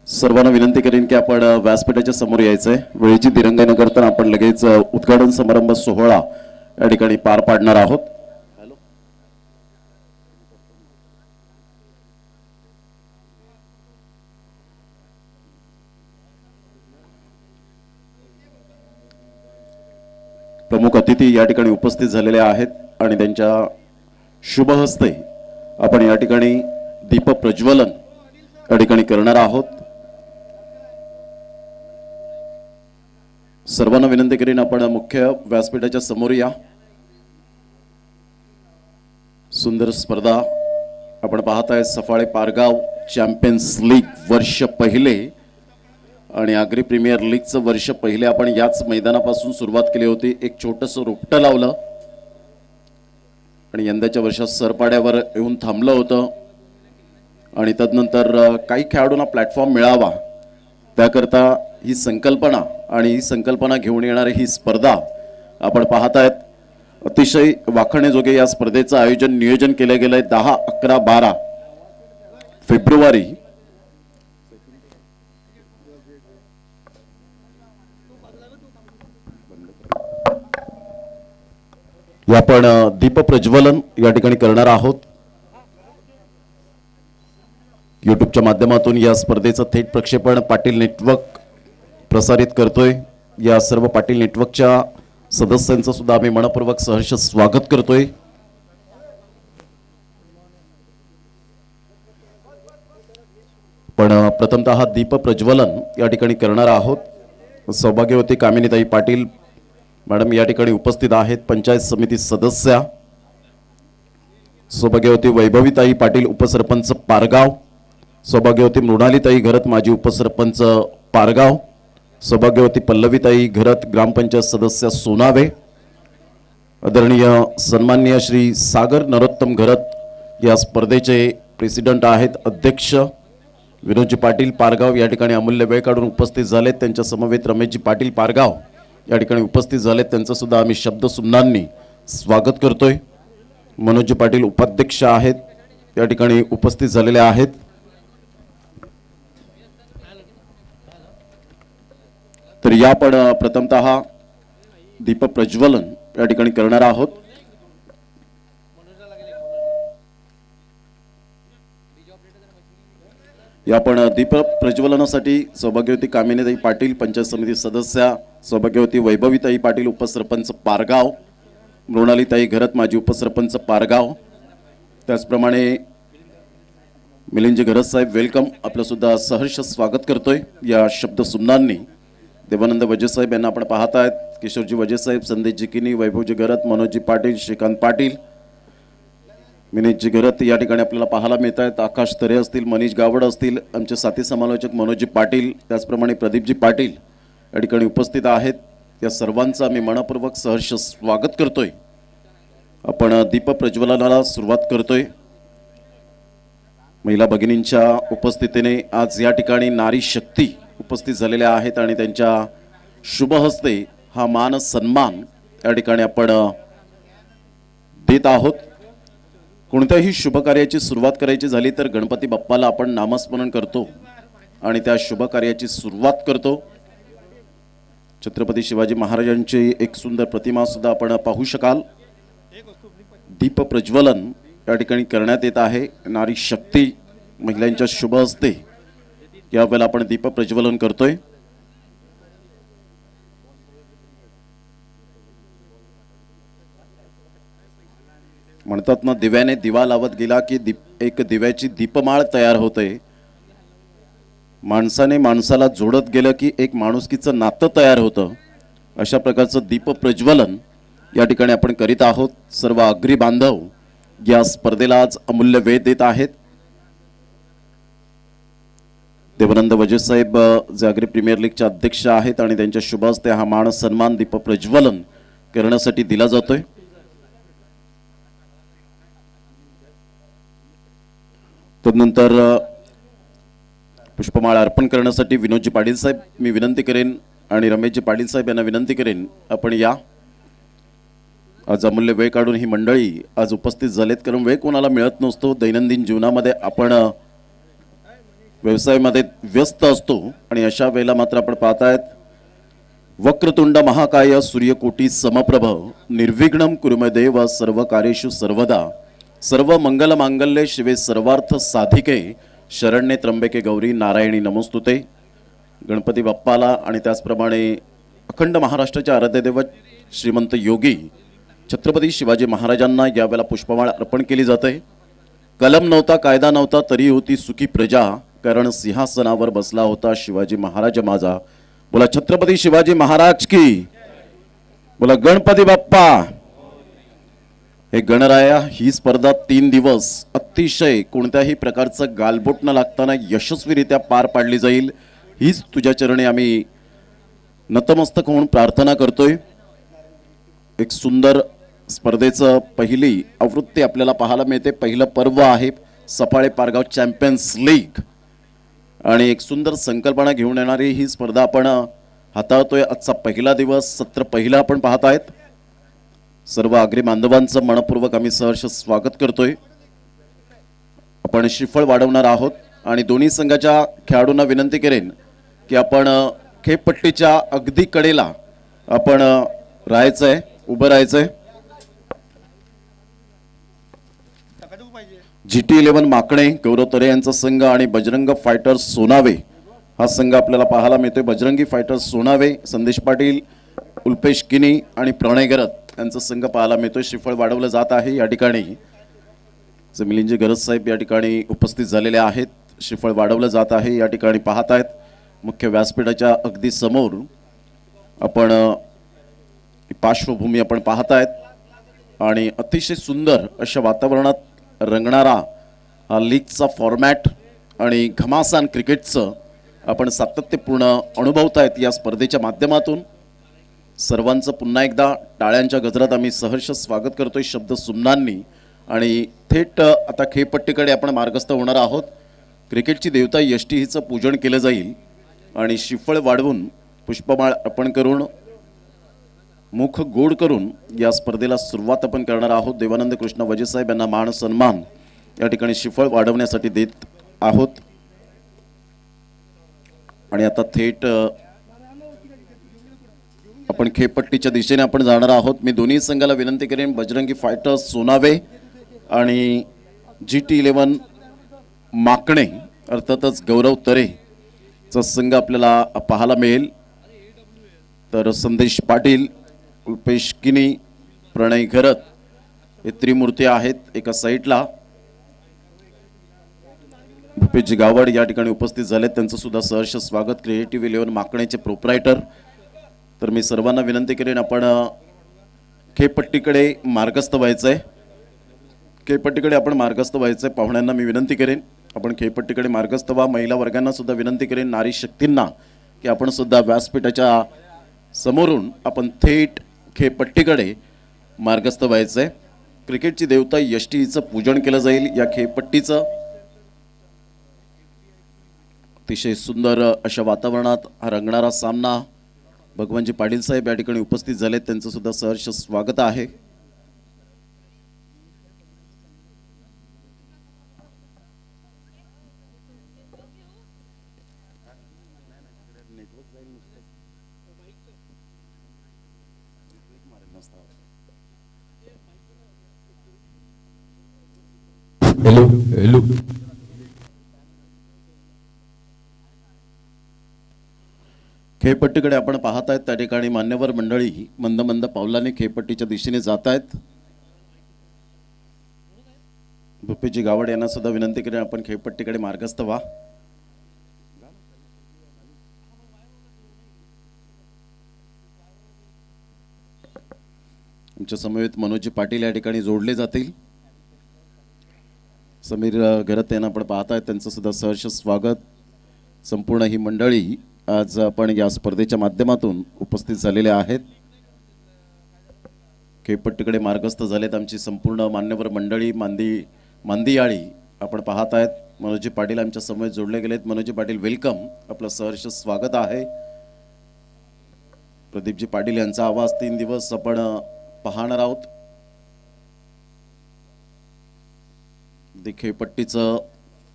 सर्वांना विनंती करेन की आपण व्यासपीठाच्या समोर यायचंय। वेळेची दिरंगाई न करता आपण लगेच उद्घाटन समारंभ सोहळा या ठिकाणी पार पाडणार आहोत। प्रमुख अतिथी या ठिकाणी उपस्थित झालेले आहेत आणि त्यांच्या शुभ हस्ते आपण या ठिकाणी दीप प्रज्वलन या ठिकाणी करणार आहोत। सर्वांना विनंती करीन आपण मुख्य व्यासपीठाच्या समोर या। सुंदर स्पर्धा आपण पाहताय। सफाळे पारगाव चॅम्पियन्स लीग वर्ष पहिले आणि आगरी प्रीमियर लीगचं वर्ष पहिले आपण याच मैदानापासून सुरुवात केली होती। एक छोटंसं रोपटं लावलं आणि यंदाच्या वर्षात सरपाड्यावर येऊन थांबलं होतं आणि तदनंतर काही खेळाडूंना प्लॅटफॉर्म मिळावा त्याकरता ही संकल्पना आणि ही संकल्पना घेऊन येणारी ही स्पर्धा आपण पाहतायत। अतिशय वाखण्याजोगे या स्पर्धेचं आयोजन नियोजन केले गेलंय। 10, 11, 12 फेब्रुवारी आपण दीप प्रज्वलन या ठिकाणी करणार आहोत। यूट्यूबच्या माध्यमातून या स्पर्धेचं थेट प्रक्षेपण पाटील नेटवर्क प्रसारित करतोय। या सर्व पाटील नेटवर्कच्या सदस्यांचं सुद्धा आम्ही मनपूर्वक सहर्ष स्वागत करतोय। पण प्रथमतः दीप प्रज्वलन या ठिकाणी करणार आहोत। सौभाग्यवती कामिनीताई पाटील मॅडम या ठिकाणी उपस्थित आहेत। पंचायत समिती सदस्या सौभाग्यवती वैभवीताई पाटील उपसरपंच पारगाव, सौभाग्यवती मृणालीताई घरत माजी उपसरपंच पारगाव, सौभाग्यवती पल्लवीताई घरत ग्रामपंचायत सदस्य सोनावे, आदरणीय सन्माननीय श्री सागर नरोत्तम घरत या स्पर्धेचे प्रेसिडेंट आहेत। अध्यक्ष विनोदजी पाटील पारगाव या ठिकाणी अमूल्य वेळ काढून उपस्थित झालेत। त्यांच्या समवेत रमेशजी पाटील पारगाव या ठिकाणी उपस्थित झालेत। त्यांचं सुद्धा आम्ही शब्द सुमनांनी स्वागत करतोय। मनोजजी पाटील उपाध्यक्ष आहेत या ठिकाणी उपस्थित झालेले आहेत। तर या आपण प्रथमतः दीप प्रज्वलन या ठिकाणी करणार आहोत। या आपण दीप प्रज्वलनासाठी सौभाग्यवती कामिनीताई पाटील पंचायत समिती सदस्या, सौभाग्यवती वैभवीताई पाटील उपसरपंच पारगाव, मृणालीताई घरत माजी उपसरपंच पारगाव, त्याचप्रमाणे मिलिंदजी घरत साहेब वेलकम आपलं सुद्धा सहर्ष स्वागत करतोय। या शब्द सुमनांनी देवानंद वजे साहेब यांना आपण पाहतायत। किशोरजी वजे साहेब, संदेश जिकिनी, वैभवजी घरत, मनोजजी पाटील, श्रीकांत पाटील, मिनेशजी घरत या ठिकाणी आपल्याला पाहायला मिळत आहेत। आकाश तरे असतील, मनीष गावड असतील, आमचे साथी समालोचक मनोजजी पाटील, त्याचप्रमाणे प्रदीपजी पाटील या ठिकाणी उपस्थित आहेत। या सर्वांचं आम्ही मनपूर्वक सहर्ष स्वागत करतोय। आपण दीप प्रज्वलनाला सुरुवात करतोय। महिला भगिनींच्या उपस्थितीने आज या ठिकाणी नारी शक्ती उपस्थित झालेल्या आहेत आणि त्यांच्या शुभ हस्ते हा मान सन्मान या ठिकाणी आपण देत आहोत। कोणत्याही शुभ कार्याची सुरुवात करायची झाली तर गणपती बाप्पाला आपण नामस्मरण करतो आणि त्या शुभ कार्याची सुरुवात करतो। छत्रपती शिवाजी महाराजांची एक सुंदर प्रतिमा सुद्धा आपण पाहू शकाल। दीप प्रज्वलन या ठिकाणी करण्यात येत आहे। नारी शक्ती महिलांच्या शुभ हस्ते यावेळेला आपण दीप प्रज्वलन करतोय। म्हणतात ना, दिव्याने दिवा लावत गेला की एक दिव्याची दीपमाळ तयार होते। माणसाने माणसाला जोडत गेलं की एक माणुसकीचं नातं तयार होतं। अशा प्रकारचं दीप प्रज्वलन या ठिकाणी आपण करीत आहोत। सर्व अग्री बांधव या स्पर्धेला आज अमूल्य वेळ देत आहेत। देवानंद वजे साहेब जे आगरी प्रीमियर लीगचे अध्यक्ष आहेत आणि त्यांच्या शुभ हस्ते हा मान सन्मान दीप प्रज्वलन करण्यासाठी दिला जातोय। तदनंतर पुष्पमाळ अर्पण करण्यासाठी विनोदजी पाटील साहेब मी विनंती करेन आणि रमेशजी पाटील साहेब यांना विनंती करेन आपण या। आज अमूल्य वेळ काढून ही मंडळी आज उपस्थित झालेत, कारण वेळ कोणाला मिळत नसतो दैनंदिन जीवनामध्ये। आपण व्यवसायामध्ये व्यस्त असतो आणि अशा वेळेला मात्र आपण पाहतायत वक्रतुंड महाकाय सूर्यकोटी समप्रभ निर्विघ्नं कुरु देव सर्व कार्येषु सर्वदा सर्व मंगल मांगल्ये शिवे सर्वार्थ साधिके शरण्ये त्र्यंबके गौरी नारायणी नमोस्तुते। गणपती बाप्पाला आणि त्याचप्रमाणे अखंड महाराष्ट्राचे आराध्य दैवत श्रीमंत योगी छत्रपती शिवाजी महाराजांना यावेळेला पुष्पमाळ अर्पण केली जाते। कलम नव्हता, कायदा नव्हता, तरी होती सुखी प्रजा, कारण सिंहासनावर बसला होता शिवाजी महाराज माझा। बोला छत्रपती शिवाजी महाराज की, बोला गणपती बाप्पा। हे गणराया ही स्पर्धा 3 दिवस अतिशय कोणत्याही प्रकारचं गालबोट न लागताना यशस्वीरित्या पार पाडली जाईल, हीच तुझ्या चरणी आम्ही नतमस्तक होऊन प्रार्थना करतोय। एक सुंदर स्पर्धेचं पहिली आवृत्ती आपल्याला पाहायला मिळते। पहिलं पर्व आहे सफाळे पारगाव चॅम्पियन्स लीग आणि एक सुंदर संकल्पना घेऊन येणारी ही स्पर्धा आपण हाताळतोय। आजचा पहिला दिवस, सत्र पहिला आपण पाहत आहेत। सर्व आगरी बांधवांचं मनपूर्वक आम्ही सहर्ष स्वागत करतोय। आपण श्रीफळ वाढवणार आहोत आणि दोन्ही संघाच्या खेळाडूंना विनंती करेन की आपण खेळपट्टीच्या अगदी कडेला आपण राहायचंय, उभं राहायचंय। GT11 माकणे गौरव तरे यांचा संघ आणि बजरंग फायटर्स सोनावे हा संघ आपल्याला पाहायला मिळतोय। बजरंगी फायटर्स सोनावे संदेश पाटील, उल्पेश किनी आणि प्रणय गरत यांचा संघ पाहायला मिळतोय। श्रीफळ वाढवलं जात आहे। या ठिकाणी मिलिंद गरज साहेब या ठिकाणी उपस्थित झालेले आहेत। श्रीफळ वाढवलं जात आहे। या ठिकाणी पाहतायत मुख्य व्यासपीठाच्या अगदी समोर आपण पार्श्वभूमी आपण पाहतायत आणि अतिशय सुंदर अशा वातावरणात रंगणारा हा लीगचा फॉर्मॅट आणि घमासान क्रिकेटचं आपण सातत्यपूर्ण अनुभवतायत या स्पर्धेच्या माध्यमातून। सर्वांचं पुन्हा एकदा टाळ्यांच्या गजरात आम्ही सहर्ष स्वागत करतोय शब्द सुमनांनी आणि थेट आता खेळपट्टीकडे आपण मार्गस्थ होणार आहोत। क्रिकेटची देवता यष्टी हिचं पूजन केलं जाईल आणि श्रीफळ वाढवून पुष्पमाळ अर्पण करून मुख गोड करून या स्पर्धेला सुरुवात आपण करणार आहोत। देवानंद कृष्ण वजे साहेब यांना मान सन्मान या ठिकाणी श्रीफळ वाढवण्यासाठी देत आहोत आणि आता थेट आपण खेळपट्टीच्या दिशेने आपण जाणार आहोत। मी दोन्ही संघाला विनंती करेन बजरंगी फायटर्स सोनावे आणि GT11 माकणे अर्थातच गौरव तरे चा संघ आपल्याला पाहायला मिळेल। तर संदेश पाटील, उल्पेश किनी, प्रणय घरत हे त्रिमूर्ती आहेत एका साईडला। भूपेशजी गावड या ठिकाणी उपस्थित झाले, त्यांचं सुद्धा सहर्ष स्वागत। क्रिएटिव्ह 11 माकणेचे प्रोप्रायटर। तर मी सर्वांना विनंती करेन आपण खेळपट्टीकडे मार्गस्थ व्हायचंय। खेळपट्टीकडे आपण मार्गस्थ व्हायचंय। पाहुण्यांना मी विनंती करेन आपण खेळपट्टीकडे मार्गस्थ व्हा। महिला वर्गांना सुद्धा विनंती करेन, नारी शक्तींना, की आपण सुद्धा व्यासपीठाच्या समोरून आपण थेट खेळपट्टीकडे मार्गस्थ व्हायचंय। क्रिकेटची देवता यष्टी हिचं पूजन केलं जाईल। या खेळपट्टीचं अतिशय सुंदर अशा वातावरणात हा रंगणारा सामना भगवानजी पाटील साहेब या ठिकाणी उपस्थित झाले, त्यांचं सुद्धा सहर्ष स्वागत आहे। हेलो हेलो खेळपट्टीकडे आपण पाहत आहेत त्या ठिकाणी मान्यवर मंडळी मंद मंद पावलाने खेळपट्टीच्या दिशेने जात आहेत। भूपेशजी गावड यांना सुद्धा विनंती करेन आपण खेळपट्टीकडे मार्गस्थ व्हा। आमच्या समवेत मनोजी पाटील या ठिकाणी जोडले जातील। समीर घरत यांना आपण पाहताय, त्यांचं सुद्धा सहर्ष स्वागत। संपूर्ण ही मंडळी आज आपण या स्पर्धेच्या माध्यमातून उपस्थित झालेले आहेत। खेळपट्टीकडे मार्गस्थ झालेत आमची संपूर्ण मान्यवर मंडळी। मांदियाळी आपण पाहतायत। मनोजी पाटील आमच्या समवेत जोडले गेलेत। मनोजी पाटील वेलकम, आपलं सहर्ष स्वागत आहे। प्रदीपजी पाटील यांचा आवाज 3 दिवस आपण पाहणार आहोत। खेळपट्टीचं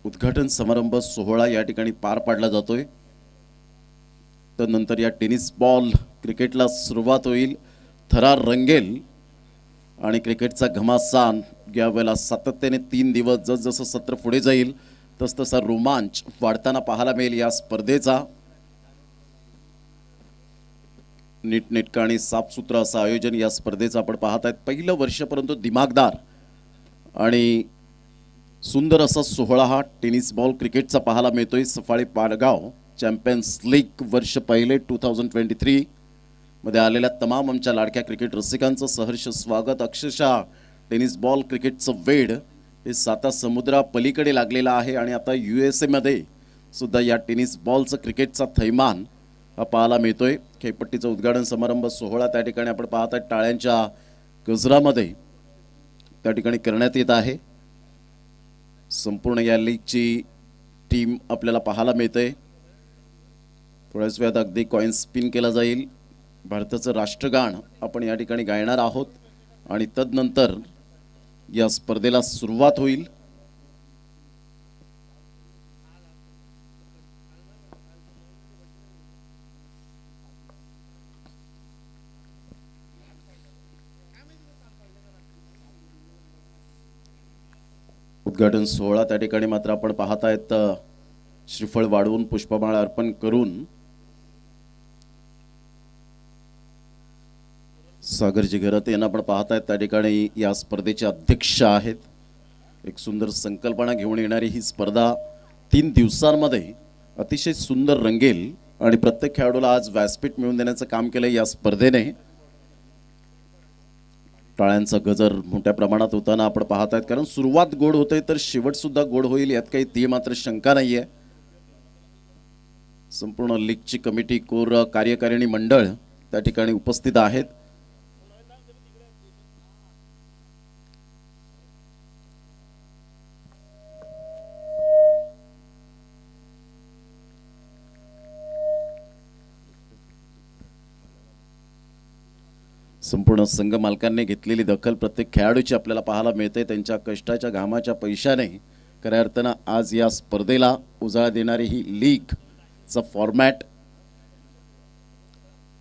उद्घाटन समारंभ सोहळा या ठिकाणी पार पाडला जातोय. त्यानंतर या टेनिस बॉल क्रिकेटला सुरुवात होईल, थरार रंगेल आणि क्रिकेटचा घमासान यावेळेला सातत्याने 3 दिवस जसजसं सत्र पुढे जाईल तसतसा रोमांच वाढताना पाहायला मिळेल. या स्पर्धेचा नीटनेटकं आणि साफसूत्र असं आयोजन या स्पर्धेचं आपण पाहत आहेत. पहिलं वर्ष परंतु दिमागदार आणि सुंदर असा सोहळा हा टेनिस बॉल क्रिकेटचा पाहायला मिळतोय. सफाळे पारगाव चॅम्पियन्स लीग वर्ष पहिले 2023 मध्ये आलेल्या तमाम आमच्या लाडक्या क्रिकेट रसिकांचं सहर्ष स्वागत. अक्षरशः टेनिस बॉल क्रिकेटचं वेड हे साता समुद्रा पलीकडे लागलेलं आहे आणि आता USA मध्ये सुद्धा या टेनिस बॉलचं क्रिकेटचा थैमान हा पाहायला मिळतोय. खेळपट्टीचा उद्घाटन समारंभ सोहळा त्या ठिकाणी आपण पाहत आहे टाळ्यांच्या गजरामध्ये त्या ठिकाणी करण्यात येत आहे. संपूर्ण या लीगची टीम आपल्याला पाहायला मिळते. थोड्याच वेळात अगदी कॉइन स्पिन केला जाईल. भारताचं राष्ट्रगान आपण या ठिकाणी गायणार आहोत आणि तदनंतर या स्पर्धेला सुरुवात होईल. उद्घाटन सोहळा त्या ठिकाणी मात्र आपण पाहत आहेत श्रीफळ वाढवून पुष्पमाळ अर्पण करून सागरजी घरात यांना आपण पाहत आहेत त्या ठिकाणी या स्पर्धेचे अध्यक्ष आहेत. एक सुंदर संकल्पना घेऊन येणारी ही स्पर्धा 3 दिवसांमध्ये अतिशय सुंदर रंगेल आणि प्रत्येक खेळाडूला आज व्यासपीठ मिळवून देण्याचं काम केलं या स्पर्धेने. टाळ्यांचा गजर मोठ्या प्रमाणात होताना आपण पाहत आहेत कारण सुरुवात गोड होते तर शेवट सुद्धा गोड होईल यात काही ती मात्र शंका नाहीये. संपूर्ण लीगची कमिटी कोर कार्यकारिणी मंडळ त्या ठिकाणी उपस्थित आहेत. संपूर्ण संघ मालकांनी घेतलेली दखल प्रत्येक खेळाडूची आपल्याला पाहायला मिळते. त्यांच्या कष्टाच्या घामाच्या पैशाने खऱ्या अर्थानं आज या स्पर्धेला उजाळा देणारी ही लीगचा फॉर्मॅट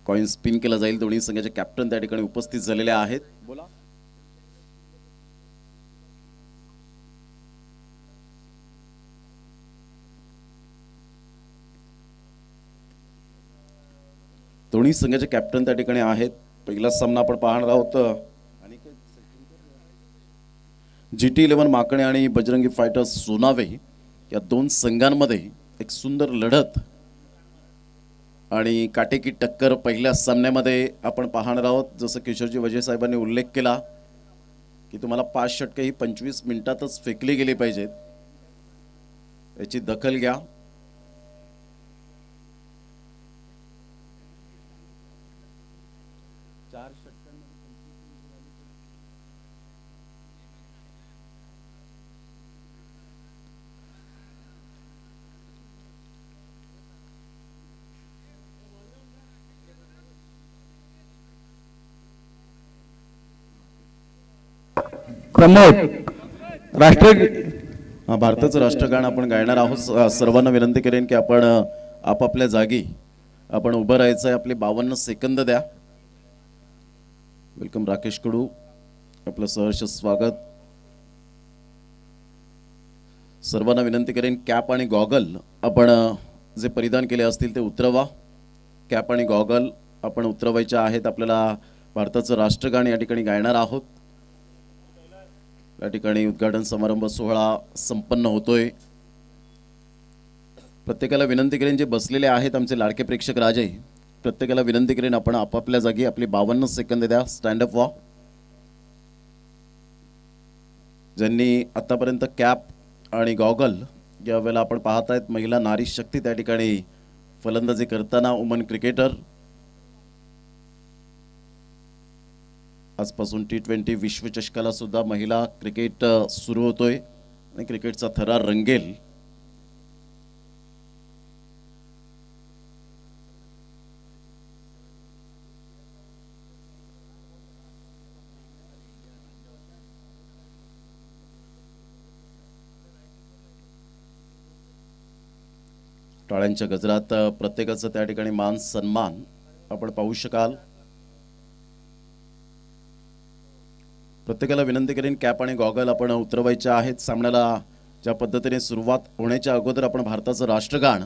कॉइन स्पिन केला जाईल. दोन्ही संघाचे कॅप्टन त्या ठिकाणी उपस्थित झालेले आहेत. बोला दोन्ही संघाचे कॅप्टन त्या ठिकाणी आहेत. पहिला सामना आपण पाहणार आहोत GT11 माकणे आणि बजरंगी फायटर्स सोनावे या 2 संघांमध्ये एक सुंदर लढत आणि काटेकी टक्कर पहिल्या सामन्यामध्ये आपण पाहणार आहोत. जसं किशोरजी वजे साहेबांनी उल्लेख केला की तुम्हाला 5 षटके ही 25 मिनिटातच फेकली गेली पाहिजेत, याची दखल घ्या. प्रमोद भारताचं राष्ट्रगान आपण गायणार आहोत. सर्वांना विनंती करेन की आपण आपापल्या जागी आपण उभं राहायचं आहे. आपले 52 सेकंद द्या. वेलकम राकेश कडू, आपलं सहर्ष स्वागत. सर्वांना विनंती करेन कॅप आणि गॉगल आपण जे परिधान केले असतील ते उतरवा. कॅप आणि गॉगल आपण उतरवायचे आहेत. आपल्याला भारताचं राष्ट्रगान या ठिकाणी गायणार आहोत. या ठिकाणी उद्घाटन समारंभ सोहळा संपन्न होतोय. प्रत्येकाला विनंती करेन जे बसलेले आहेत आमचे लाडके प्रेक्षक राजे, प्रत्येकाला विनंती करेन आपण आपापल्या जागी आपली 52 सेकंद द्या. स्टँड अप व्हा. ज्यांनी आतापर्यंत कॅप आणि गॉगल यावेळेला आपण पाहत आहेत महिला नारी शक्ती त्या ठिकाणी फलंदाजी करताना वुमन क्रिकेटर. आजपासून T20 विश्वचषकाला सुद्धा महिला क्रिकेट सुरू होतोय आणि क्रिकेटचा थरार रंगेल. टाळ्यांच्या गजरात प्रत्येकाचं त्या ठिकाणी मान सन्मान आपण पाहू शकाल. प्रत्येकाला विनंती करेन कॅप आणि गॉगल आपण उतरवायचे आहेत. सामन्याला ज्या पद्धतीने सुरुवात होण्याच्या अगोदर आपण भारताचं राष्ट्रगान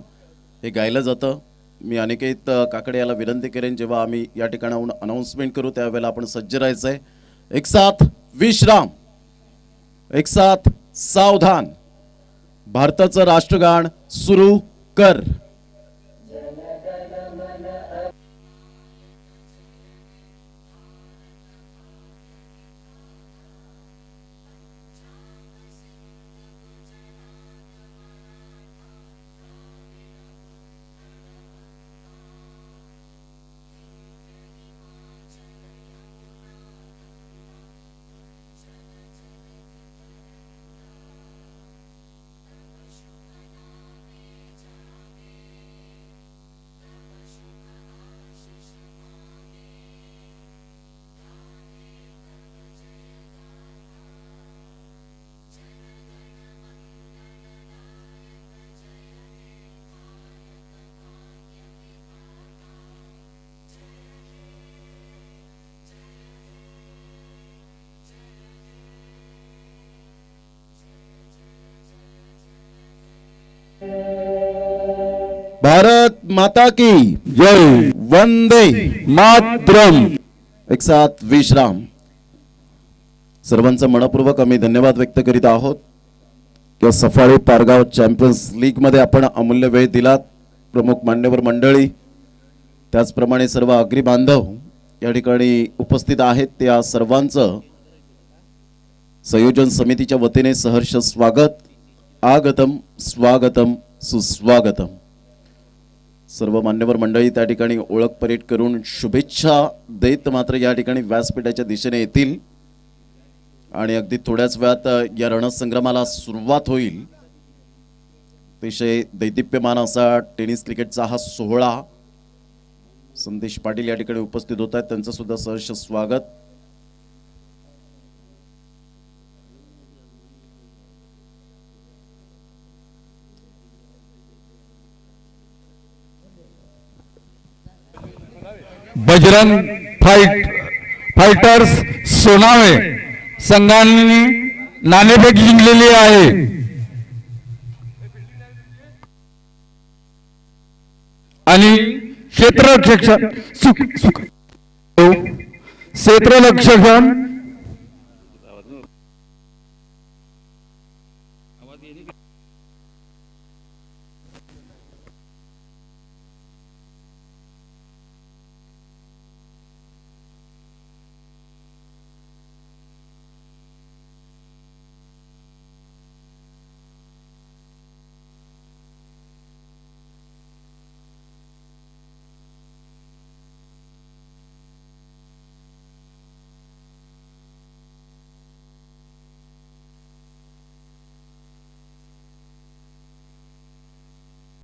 हे गायलं जातं. मी अनिकेत काकडे याला विनंती करेन जेव्हा आम्ही या ठिकाणाहून अनाउन्समेंट करू त्यावेळेला आपण सज्ज राहायचं आहे. एक साथ विश्राम, एक साथ सावधान. भारताचं राष्ट्रगान सुरू कर. भारत माता की जय वंदे मातरम. एक साथ विश्राम. सर्वांचा मनपूर्वक आम्ही धन्यवाद व्यक्त करीत आहोत किंवा सफाळी पारगाव चॅम्पियन्स लीग मध्ये आपण अमूल्य वेळ दिलात. प्रमुख मान्यवर मंडळी त्याचप्रमाणे सर्व अग्री बांधव या ठिकाणी उपस्थित आहेत. त्या सर्वांचं संयोजन समितीच्या वतीने सहर्ष स्वागत. आगतम स्वागतम सुस्वागतम. सर्व मान्यवर मंडळी त्या ठिकाणी ओळख परेड करून शुभेच्छा देत मात्र या ठिकाणी व्यासपीठाच्या दिशेने येतील आणि अगदी थोड्याच वेळात या रणसंग्रामाला सुरुवात होईल. अतिशय दैदिप्यमान असा टेनिस क्रिकेटचा हा सोहळा. संदेश पाटील या ठिकाणी उपस्थित होत आहेत, त्यांचं सुद्धा सहर्ष स्वागत. बजरंग फायटर्स सोनावे संघाने नाणेफेक जिंकलेली आहे. आणि क्षेत्ररक्षण